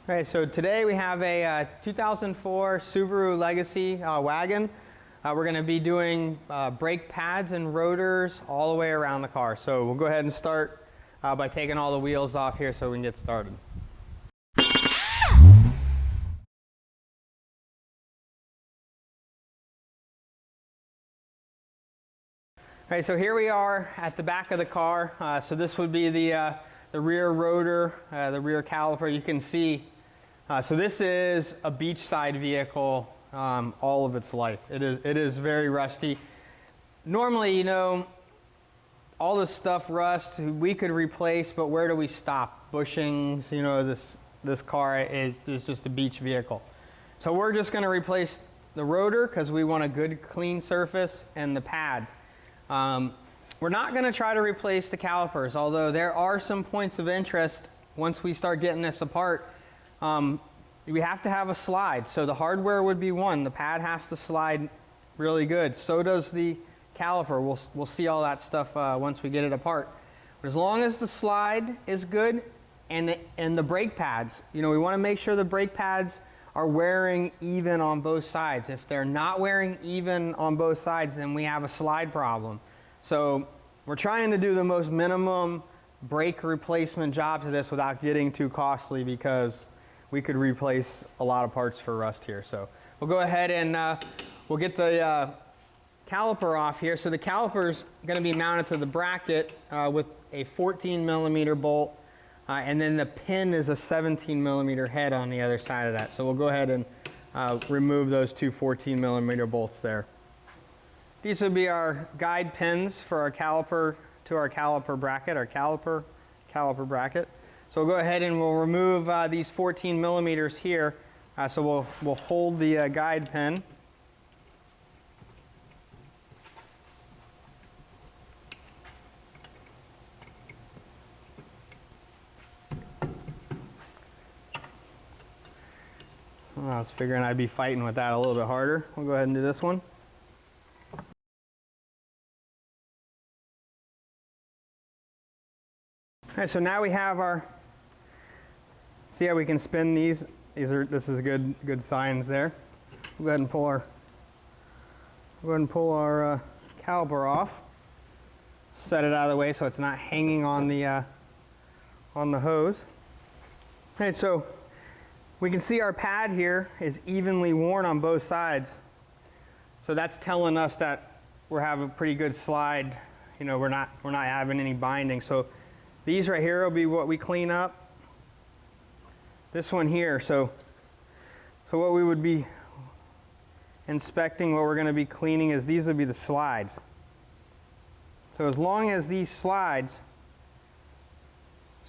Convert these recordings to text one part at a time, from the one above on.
Okay, so today we have a 2004 Subaru Legacy wagon. We're going to be doing brake pads and rotors all the way around the car. So we'll go ahead and start by taking all the wheels off here so we can get started. Okay, so here we are at the back of the car. So this would be the rear rotor, the rear caliper. You can see, so this is a beachside vehicle all of its life. It is very rusty. Normally, you know, all this stuff rusts, we could replace, but where do we stop? Bushings, you know, this car is just a beach vehicle. So we're just going to replace the rotor because we want a good clean surface, and the pad. We're not going to try to replace the calipers, although there are some points of interest once we start getting this apart. We have to have a slide, so the hardware would be one. The pad has to slide really good. So does the caliper. We'll see all that stuff once we get it apart. But as long as the slide is good and the brake pads, you know, we want to make sure the brake pads are wearing even on both sides. If they're not wearing even on both sides, then we have a slide problem. So we're trying to do the most minimum brake replacement job to this without getting too costly, because we could replace a lot of parts for rust here. So we'll go ahead and we'll get the caliper off here. So the caliper is going to be mounted to the bracket with a 14mm bolt, and then the pin is a 17mm head on the other side of that. So we'll go ahead and remove those two 14mm bolts there. These will be our guide pins for our caliper to our caliper bracket, our caliper bracket. So we'll go ahead and we'll remove these 14mm here. So we'll hold the guide pin. I was figuring I'd be fighting with that a little bit harder. We'll go ahead and do this one. All right, so now we have our, see how we can spin these? This is good signs there. We'll go ahead and pull our caliper off. Set it out of the way so it's not hanging on the hose. Okay, so we can see our pad here is evenly worn on both sides. So that's telling us that we're having a pretty good slide. You know, we're not having any binding. So these right here will be what we clean up. This one here, so what we would be inspecting, what we're going to be cleaning, is these would be the slides. So as long as these slides,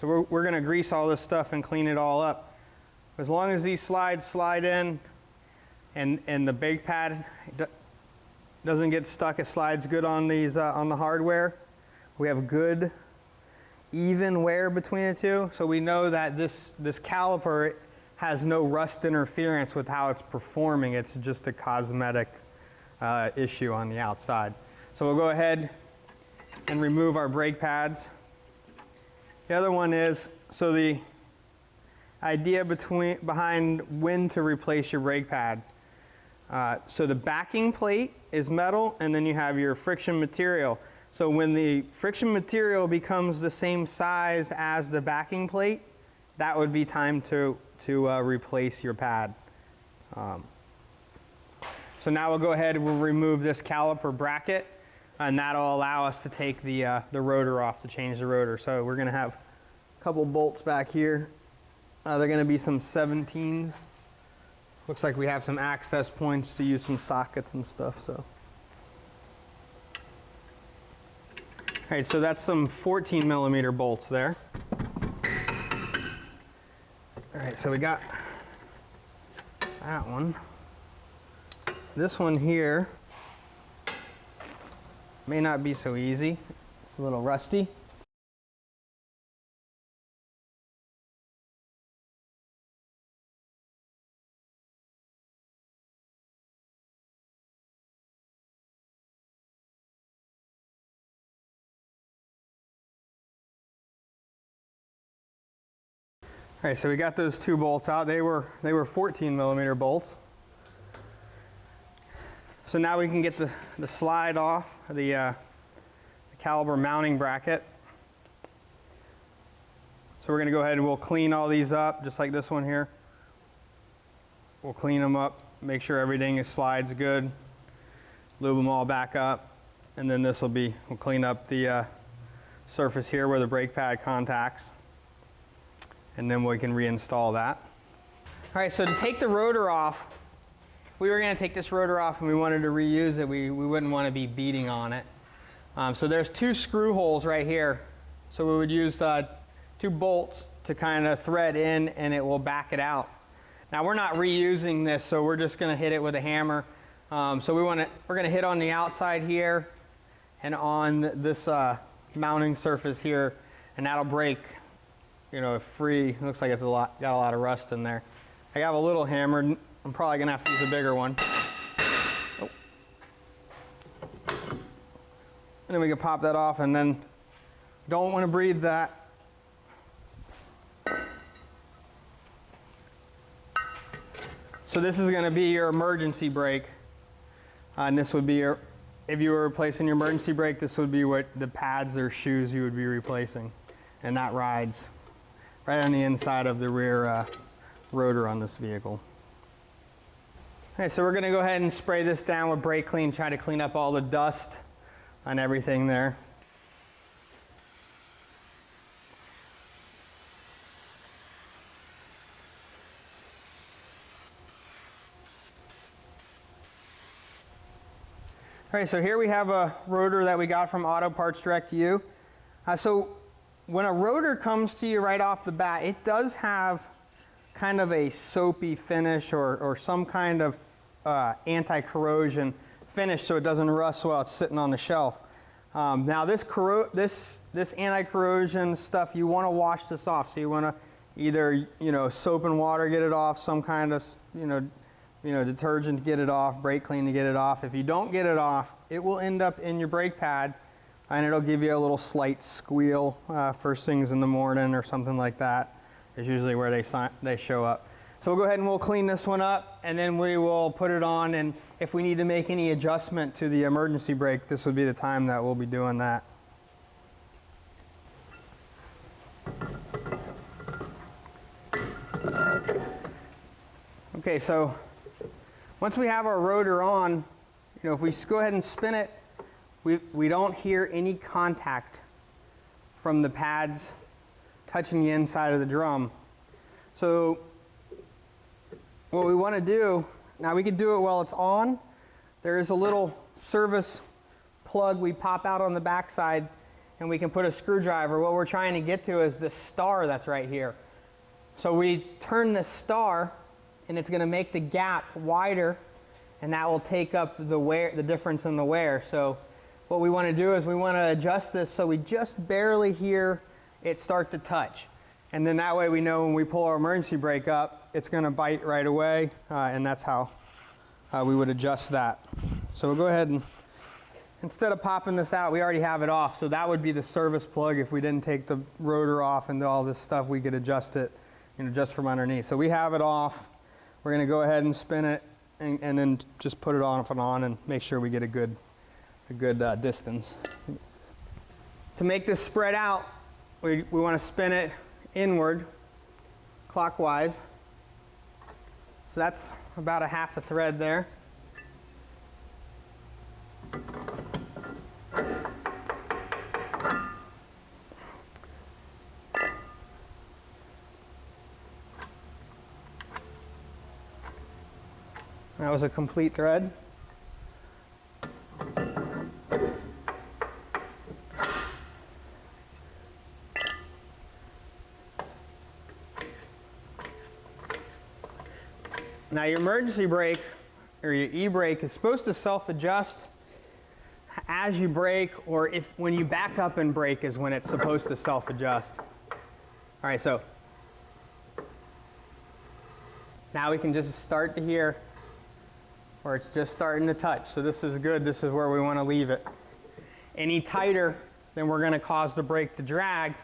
so we're going to grease all this stuff and clean it all up. As long as these slides slide in and the brake pad doesn't get stuck, it slides good on these on the hardware. We have good even wear between the two, so we know that this caliper has no rust interference with how it's performing. It's just a cosmetic issue on the outside. So we'll go ahead and remove our brake pads. The other one is, so the idea behind when to replace your brake pad. So the backing plate is metal, and then you have your friction material. So when the friction material becomes the same size as the backing plate, that would be time to replace your pad. So now we'll go ahead and we'll remove this caliper bracket, and that'll allow us to take the rotor off, to change the rotor. So we're going to have a couple bolts back here. They're going to be some 17s. Looks like we have some access points to use some sockets and stuff. So. All right, so that's some 14mm bolts there. All right, so we got that one. This one here may not be so easy. It's a little rusty. All right, so we got those 2 bolts out. They were 14mm bolts. So now we can get the slide off, the caliper mounting bracket. So we're going to go ahead and we'll clean all these up, just like this one here. We'll clean them up, make sure everything slides good, lube them all back up, and then we'll clean up the surface here where the brake pad contacts, and then we can reinstall that. All right, so to take the rotor off, if we were going to take this rotor off and we wanted to reuse it, we wouldn't want to be beating on it. So there's 2 screw holes right here. So we would use 2 bolts to kind of thread in, and it will back it out. Now we're not reusing this, so we're just going to hit it with a hammer. So we're going to hit on the outside here and on this mounting surface here, and that'll break, you know, free. It looks like it's got a lot of rust in there. I have a little hammer. I'm probably going to have to use a bigger one. Oh. And then we can pop that off, and then don't want to breathe that. So this is going to be your emergency brake, and this would be your, if you were replacing your emergency brake, this would be what the pads or shoes you would be replacing, and that rides right on the inside of the rear rotor on this vehicle. Okay, so we're going to go ahead and spray this down with brake clean, try to clean up all the dust on everything there. All right, so here we have a rotor that we got from Auto Parts Direct to You. So when a rotor comes to you right off the bat, it does have kind of a soapy finish or some kind of anti-corrosion finish so it doesn't rust while it's sitting on the shelf. Now this anti-corrosion stuff, you want to wash this off. So you want to either, you know, soap and water get it off, some kind of, you know, detergent to get it off, brake clean to get it off. If you don't get it off, it will end up in your brake pad, and it'll give you a little slight squeal first things in the morning or something like that. Is usually where they show up. So we'll go ahead and we'll clean this one up, and then we will put it on, and if we need to make any adjustment to the emergency brake, this would be the time that we'll be doing that. Okay, so once we have our rotor on, you know, if we go ahead and spin it, we don't hear any contact from the pads touching the inside of the drum. So what we want to do, now we could do it while it's on. There is a little service plug we pop out on the backside, and we can put a screwdriver. What we're trying to get to is this star that's right here. So we turn this star, and it's going to make the gap wider, and that will take up the difference in the wear. So what we want to do is we want to adjust this so we just barely hear it start to touch. And then that way we know when we pull our emergency brake up, it's going to bite right away, and that's how we would adjust that. So we'll go ahead and, instead of popping this out, we already have it off. So that would be the service plug. If we didn't take the rotor off and all this stuff, we could adjust it, you know, just from underneath. So we have it off. We're going to go ahead and spin it, and then just put it off and on and make sure we get a good distance. To make this spread out, we want to spin it inward, clockwise. So that's about a half a thread there. That was a complete thread. Now your emergency brake or your e-brake is supposed to self-adjust as you brake, or when you back up and brake is when it's supposed to self-adjust. All right, so now we can just start to hear where it's just starting to touch. So this is good. This is where we want to leave it. Any tighter, then we're going to cause the brake to drag,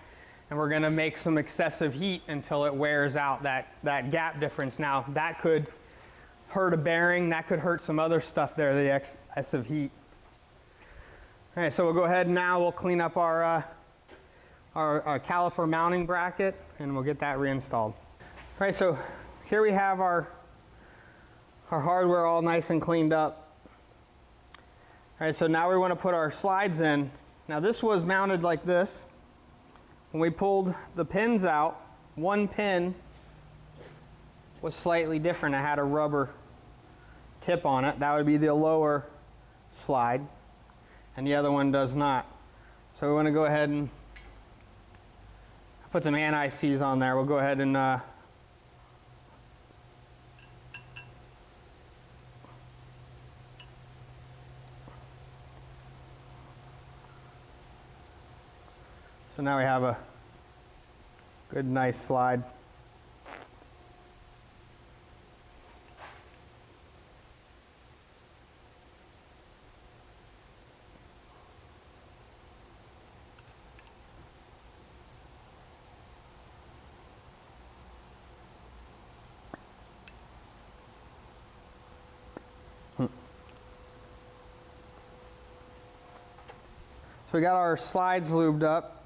and we're going to make some excessive heat until it wears out that gap difference. Now that could hurt a bearing, that could hurt some other stuff there, the excessive heat. All right, so we'll go ahead and now we'll clean up our caliper mounting bracket, and we'll get that reinstalled. All right, so here we have our hardware all nice and cleaned up. All right, so now we want to put our slides in. Now this was mounted like this. When we pulled the pins out, one pin was slightly different. It had a rubber tip on it. That would be the lower slide, and the other one does not. So we want to go ahead and put some anti-seize on there. We'll go ahead and so now we have a good, nice slide. So we got our slides lubed up.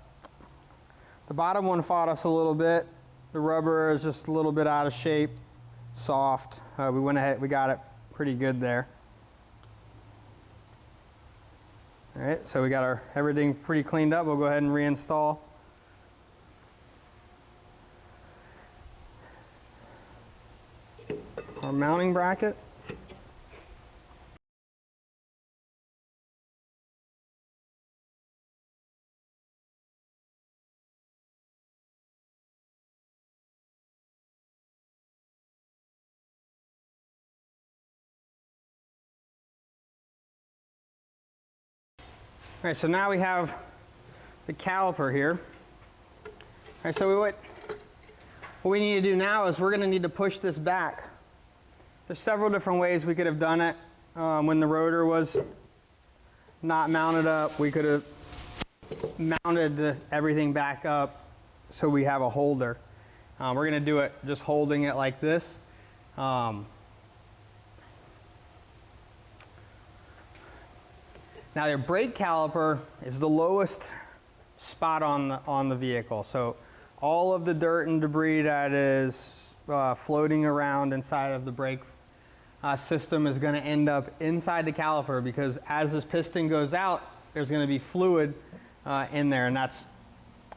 The bottom one fought us a little bit. The rubber is just a little bit out of shape, soft. We went ahead, we got it pretty good there. All right, so we got everything pretty cleaned up. We'll go ahead and reinstall. Our mounting bracket. All right, so now we have the caliper here. All right, so what we need to do now is we're going to need to push this back. There's several different ways we could have done it. When the rotor was not mounted up, we could have mounted everything back up so we have a holder. We're going to do it just holding it like this. Now your brake caliper is the lowest spot on the vehicle. So all of the dirt and debris that is floating around inside of the brake system is going to end up inside the caliper, because as this piston goes out, there's going to be fluid in there, and that's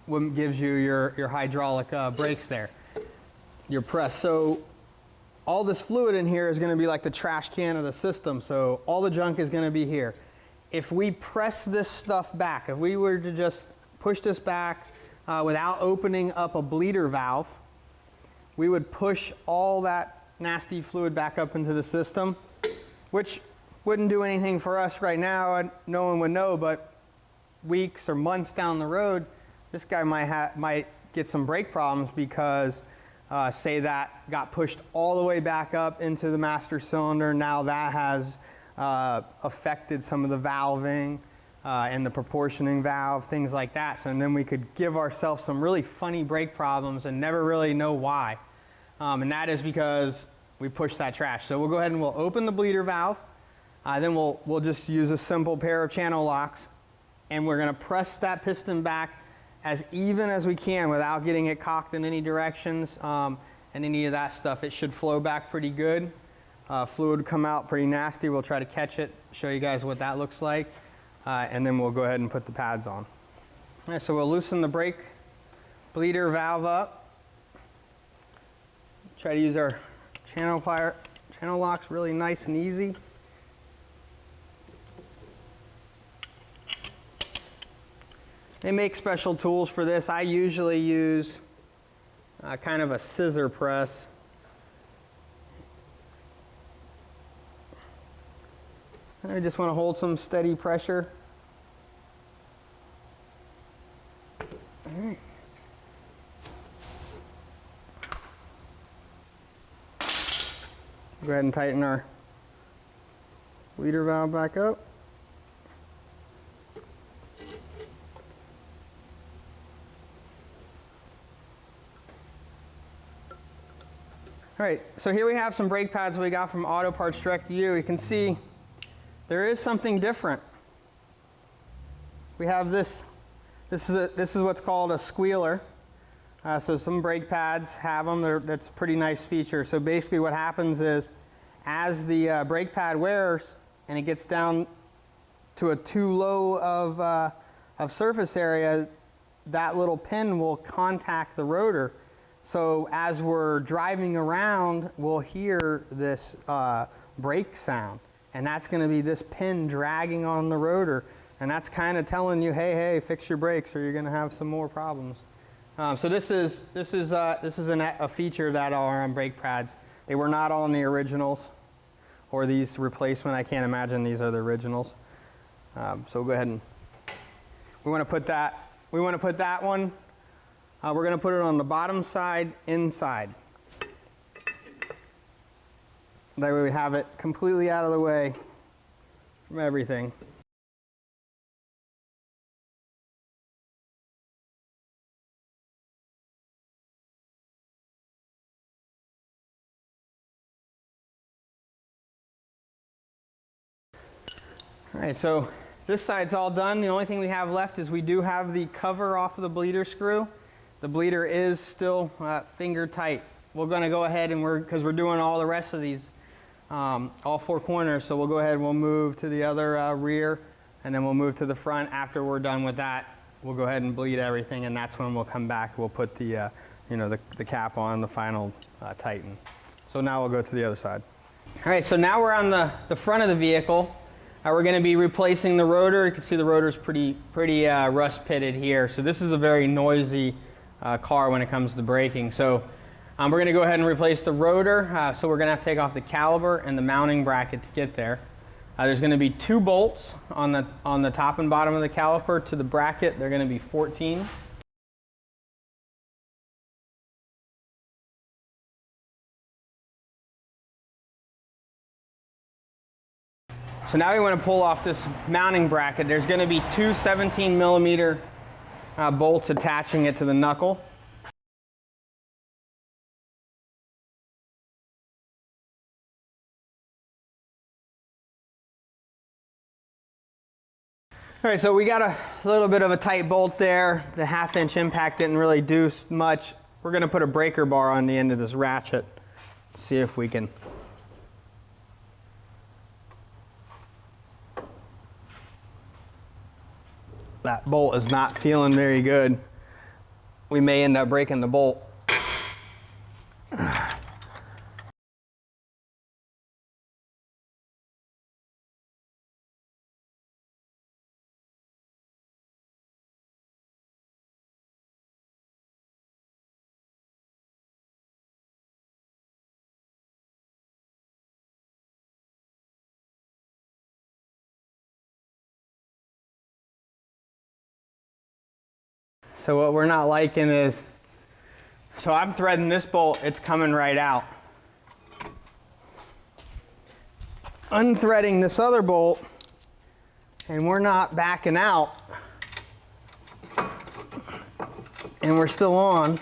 what gives you your hydraulic brakes there, your press. So all this fluid in here is going to be like the trash can of the system. So all the junk is going to be here. If we press this stuff back, if we were to just push this back without opening up a bleeder valve, we would push all that nasty fluid back up into the system, which wouldn't do anything for us right now, and no one would know, but weeks or months down the road, this guy might get some brake problems because say that got pushed all the way back up into the master cylinder. Now that has affected some of the valving and the proportioning valve, things like that. So and then we could give ourselves some really funny brake problems and never really know why. And that is because we pushed that trash. So we'll go ahead and we'll open the bleeder valve. Then we'll just use a simple pair of channel locks, and we're going to press that piston back as even as we can without getting it cocked in any directions and any of that stuff. It should flow back pretty good. Fluid come out pretty nasty. We'll try to catch it, show you guys what that looks like, and then we'll go ahead and put the pads on. All right, so we'll loosen the brake bleeder valve up. Try to use our channel locks really nice and easy. They make special tools for this. I usually use kind of a scissor press. I just want to hold some steady pressure. All right. Go ahead and tighten our bleeder valve back up. All right, so here we have some brake pads we got from Auto Parts Direct to You. You can see there is something different. We have this. This is what's called a squealer. So some brake pads have them. That's a pretty nice feature. So basically what happens is as the brake pad wears and it gets down to a too low of surface area, that little pin will contact the rotor. So as we're driving around, we'll hear this brake sound. And that's going to be this pin dragging on the rotor. And that's kind of telling you, hey, fix your brakes or you're going to have some more problems. So this is a feature that are on brake pads. They were not on the originals or these replacement. I can't imagine these are the originals. So we'll go ahead and we want to put that one. We're going to put it on the bottom side inside. That way we have it completely out of the way from everything. All right, so this side's all done. The only thing we have left is we do have the cover off of the bleeder screw. The bleeder is still finger tight. We're going to go ahead and because we're doing all the rest of these, all four corners, so we'll go ahead and we'll move to the other rear, and then we'll move to the front. After we're done with that, we'll go ahead and bleed everything, and that's when we'll come back. We'll put the, the cap on, the final tighten. So now we'll go to the other side. All right, so now we're on the front of the vehicle. We're going to be replacing the rotor. You can see the rotor's pretty rust pitted here. So this is a very noisy car when it comes to braking. So we're going to go ahead and replace the rotor. So we're going to have to take off the caliper and the mounting bracket to get there. There's going to be 2 bolts on the top and bottom of the caliper to the bracket. They're going to be 14. So now we want to pull off this mounting bracket. There's going to be 2 17mm bolts attaching it to the knuckle. All right, so we got a little bit of a tight bolt there. The 1/2-inch impact didn't really do much. We're going to put a breaker bar on the end of this ratchet. See if we can. That bolt is not feeling very good. We may end up breaking the bolt. So what we're not liking is, so I'm threading this bolt, it's coming right out. Unthreading this other bolt, and we're not backing out. And we're still on.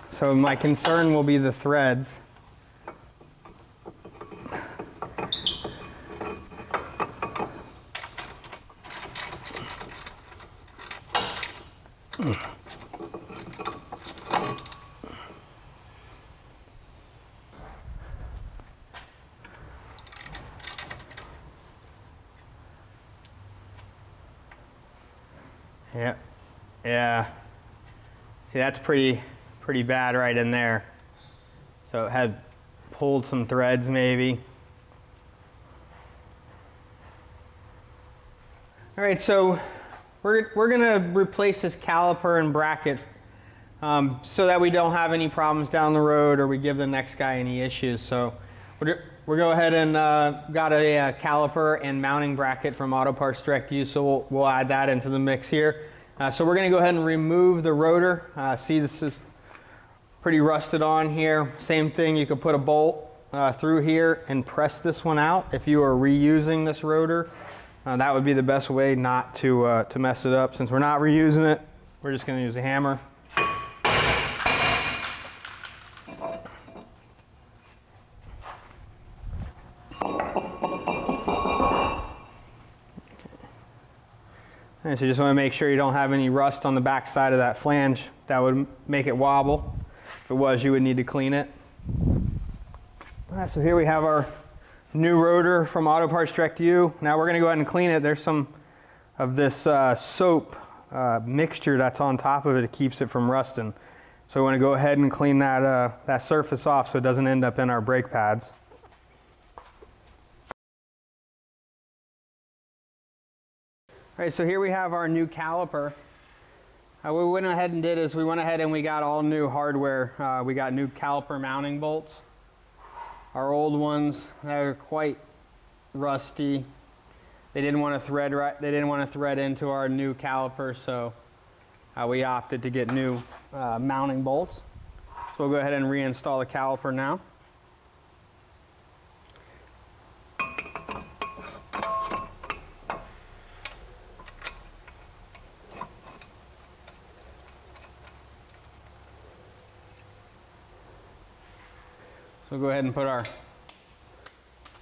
So my concern will be the threads. Yeah. See, that's pretty bad right in there. So it had pulled some threads maybe. All right, so we're gonna replace this caliper and bracket so that we don't have any problems down the road or we give the next guy any issues. So we'll go ahead and got a caliper and mounting bracket from Auto Parts Direct Use, so we'll add that into the mix here. So we're going to go ahead and remove the rotor. See, this is pretty rusted on here. Same thing, you could put a bolt through here and press this one out. If you are reusing this rotor, that would be the best way not to mess it up. Since we're not reusing it, we're just going to use a hammer. And so you just want to make sure you don't have any rust on the back side of that flange. That would make it wobble. If it was, you would need to clean it. All right, so here we have our new rotor from Auto Parts Direct to You. Now we're going to go ahead and clean it. There's some of this soap mixture that's on top of it. It keeps it from rusting. So we want to go ahead and clean that surface off so it doesn't end up in our brake pads. All right, so here we have our new caliper. What we went ahead and did is we went ahead and we got all new hardware. We got new caliper mounting bolts. Our old ones, they're quite rusty. They didn't want to thread right. They didn't want to thread into our new caliper, so we opted to get new mounting bolts. So we'll go ahead and reinstall the caliper now. So we'll go ahead and put our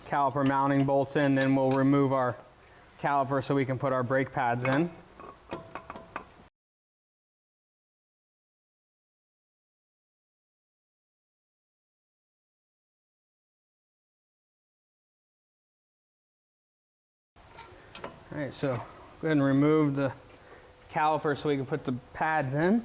caliper mounting bolts in, then we'll remove our caliper so we can put our brake pads in. All right, so go ahead and remove the caliper so we can put the pads in.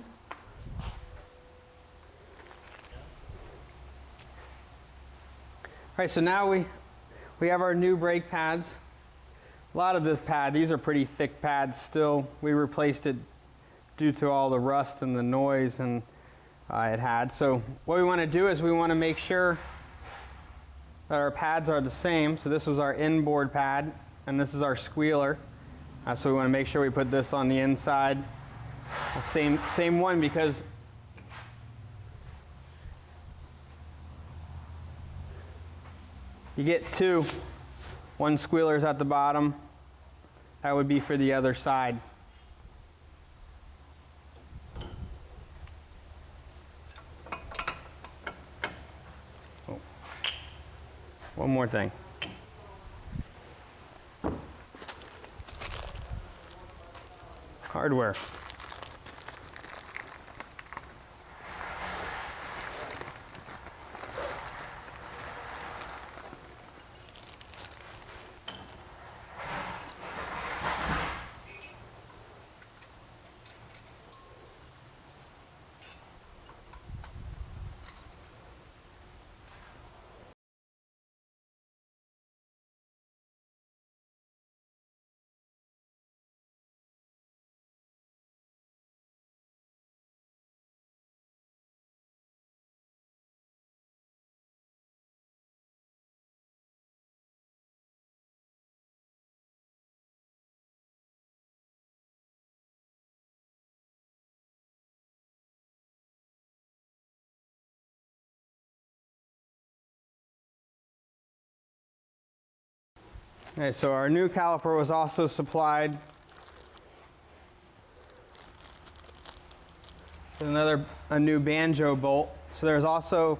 All right, so now we have our new brake pads. A lot of this pad, these are pretty thick pads still. We replaced it due to all the rust and the noise and it had. So what we want to do is we want to make sure that our pads are the same. So this was our inboard pad and this is our squealer. So we want to make sure we put this on the inside. Same one, because you get two. One squealer's at the bottom. That would be for the other side. Oh. One more thing. Hardware. Okay, so our new caliper was also supplied with a new banjo bolt. So there's also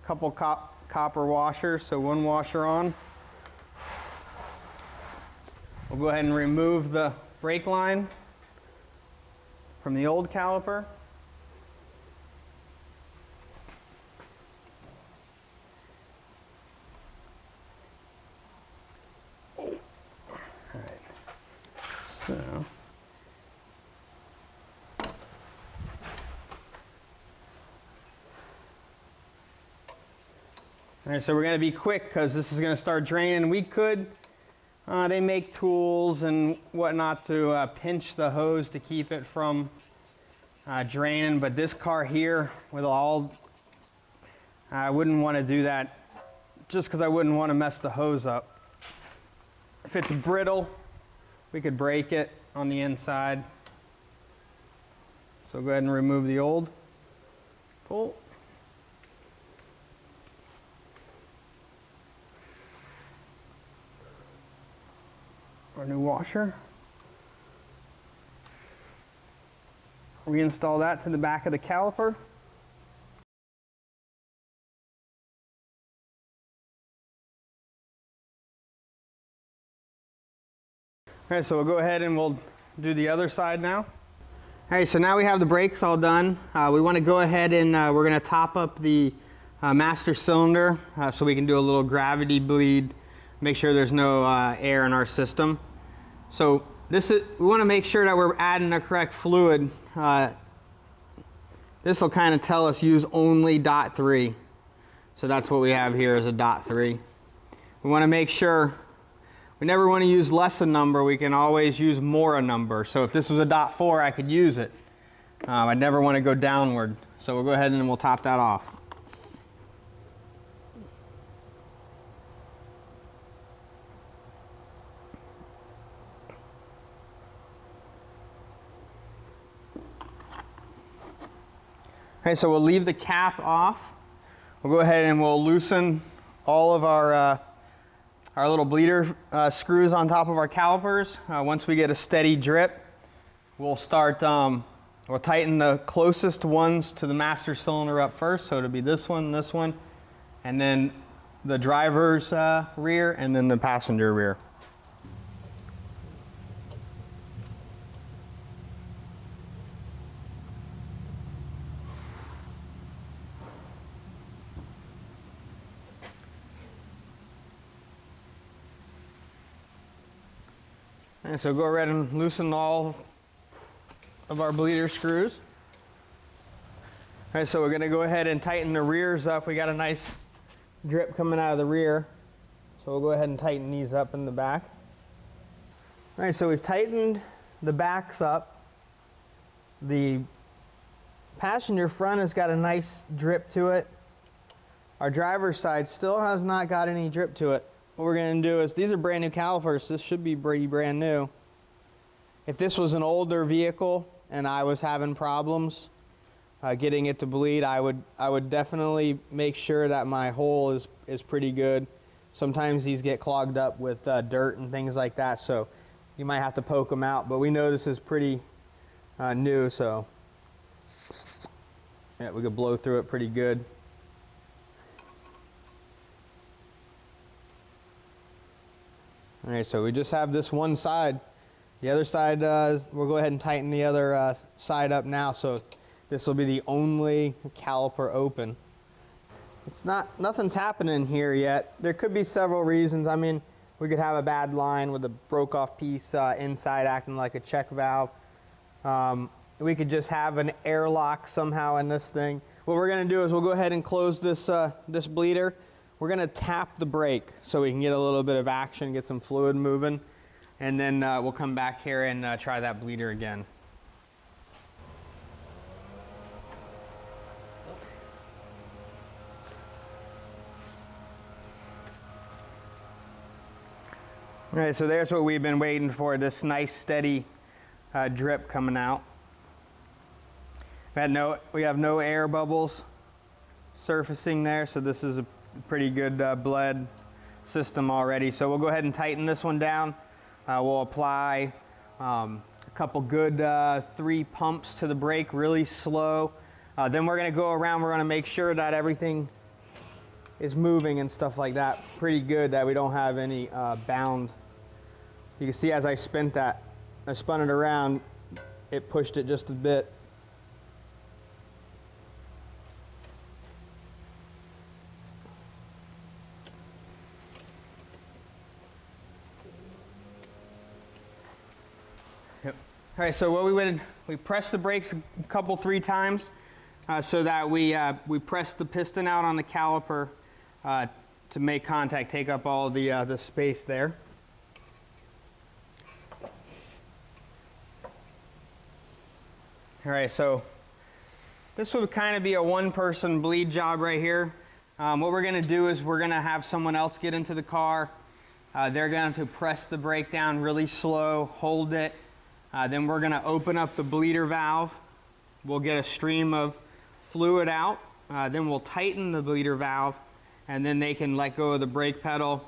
a couple copper washers, so one washer on. We'll go ahead and remove the brake line from the old caliper. So, all right, so we're going to be quick because this is going to start draining. We could, they make tools and whatnot to pinch the hose to keep it from draining, but this car here with all, I wouldn't want to do that just because I wouldn't want to mess the hose up. If it's brittle, we could break it on the inside. So go ahead and remove the old bolt. Our new washer. Reinstall that to the back of the caliper. All right, so we'll go ahead and we'll do the other side now. All right, so now we have the brakes all done. We want to go ahead and we're going to top up the master cylinder so we can do a little gravity bleed, make sure there's no air in our system. So we want to make sure that we're adding the correct fluid. This will kind of tell us use only .3. So that's what we have here is a .3. We want to make sure we never want to use less a number. We can always use more a number. So if this was a .4, I could use it. I never want to go downward. So we'll go ahead and we'll top that off. Okay, so we'll leave the cap off. We'll go ahead and we'll loosen all of our little bleeder screws on top of our calipers. Once we get a steady drip, we'll start, we'll tighten the closest ones to the master cylinder up first. So it'll be this one, and then the driver's rear, and then the passenger rear. And so go ahead and loosen all of our bleeder screws. All right, so we're going to go ahead and tighten the rears up. We got a nice drip coming out of the rear. So we'll go ahead and tighten these up in the back. All right, so we've tightened the backs up. The passenger front has got a nice drip to it. Our driver's side still has not got any drip to it. What we're going to do is, these are brand new calipers. This should be pretty brand new. If this was an older vehicle and I was having problems getting it to bleed, I would definitely make sure that my hole is pretty good. Sometimes these get clogged up with dirt and things like that, so you might have to poke them out. But we know this is pretty new, so yeah, we could blow through it pretty good. All right, so we just have this one side. The other side, we'll go ahead and tighten the other side up now. So this will be the only caliper open. Nothing's happening here yet. There could be several reasons. I mean, we could have a bad line with a broke off piece inside acting like a check valve. We could just have an airlock somehow in this thing. What we're gonna do is we'll go ahead and close this, this bleeder. We're going to tap the brake so we can get a little bit of action, get some fluid moving, and then we'll come back here and try that bleeder again. All right, so there's what we've been waiting for, this nice steady drip coming out. We have no air bubbles surfacing there, so this is a pretty good bled system already. So we'll go ahead and tighten this one down. We'll apply a couple good 3 pumps to the brake really slow. Then we're going to go around, we're going to make sure that everything is moving and stuff like that pretty good, that we don't have any bound. You can see as I spun it around, it pushed it just a bit. All right, so what we press the brakes a couple, 3 times so that we press the piston out on the caliper to make contact, take up all the space there. All right, so this would kind of be a 1-person bleed job right here. What we're going to do is we're going to have someone else get into the car. They're going to press the brake down really slow, hold it. Then we're going to open up the bleeder valve. We'll get a stream of fluid out. Then we'll tighten the bleeder valve, and then they can let go of the brake pedal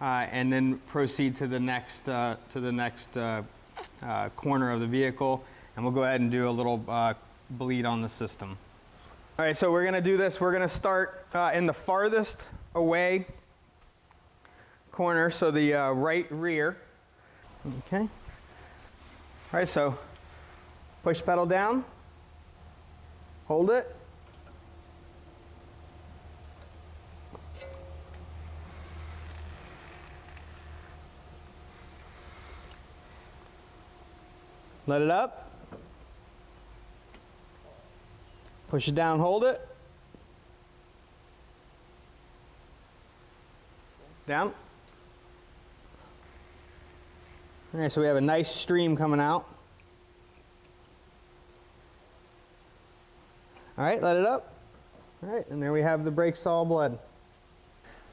and then proceed to the next corner of the vehicle. And we'll go ahead and do a little bleed on the system. All right, so we're going to do this. We're going to start in the farthest away corner, so the right rear. Okay. All right, so push pedal down, hold it. Let it up. Push it down, hold it. Down. All right, so we have a nice stream coming out. All right, let it up. All right, and there we have the brakes all bled. All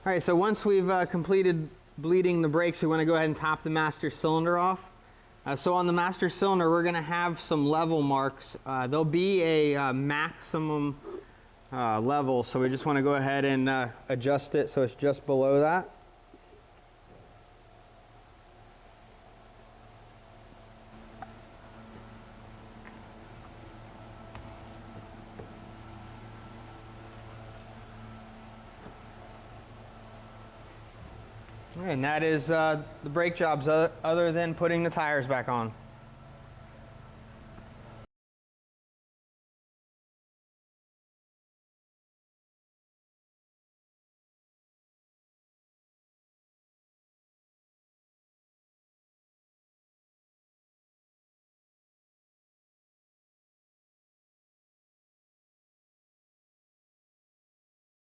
right, so once we've completed bleeding the brakes, we want to go ahead and top the master cylinder off. So on the master cylinder, we're going to have some level marks. There'll be a maximum level, so we just want to go ahead and adjust it so it's just below that. And that is the brake jobs other than putting the tires back on.